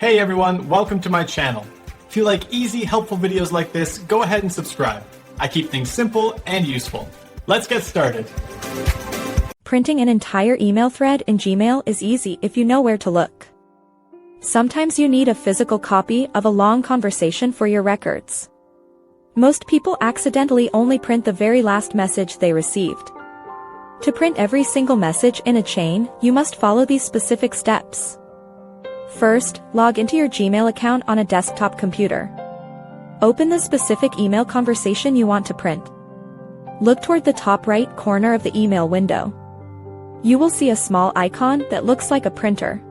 Hey everyone, welcome to my channel. If you like easy, helpful videos like this, go ahead and subscribe. I keep things simple and useful. Let's get started. Printing an entire email thread in Gmail is easy if you know where to look. Sometimes you need a physical copy of a long conversation for your records. Most people accidentally only print the very last message they received. To print every single message in a chain, you must follow these specific steps. First, log into your Gmail account on a desktop computer. Open the specific email conversation you want to print. Look toward the top right corner of the email window. You will see a small icon that looks like a printer.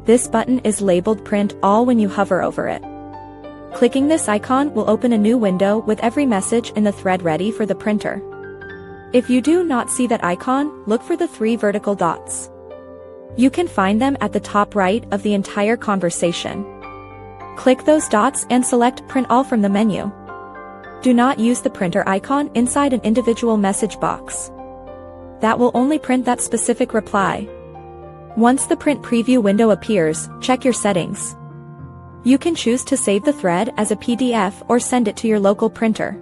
This button is labeled Print All when you hover over it. Clicking this icon will open a new window with every message in the thread ready for the printer. If you do not see that icon, look for the 3 vertical dots. You can find them at the top right of the entire conversation. Click those dots and select Print All from the menu. Do not use the printer icon inside an individual message box. That will only print that specific reply. Once the print preview window appears, check your settings. You can choose to save the thread as a PDF or send it to your local printer.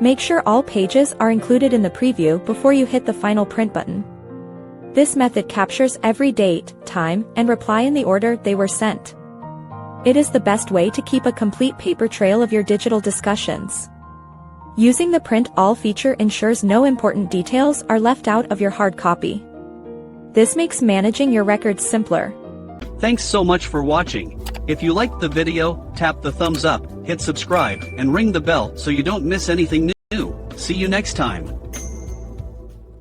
Make sure all pages are included in the preview before you hit the final print button. This method captures every date, time, and reply in the order they were sent. It is the best way to keep a complete paper trail of your digital discussions. Using the Print All feature ensures no important details are left out of your hard copy. This makes managing your records simpler. Thanks so much for watching. If you liked the video, tap the thumbs up, hit subscribe, and ring the bell so you don't miss anything new. See you next time.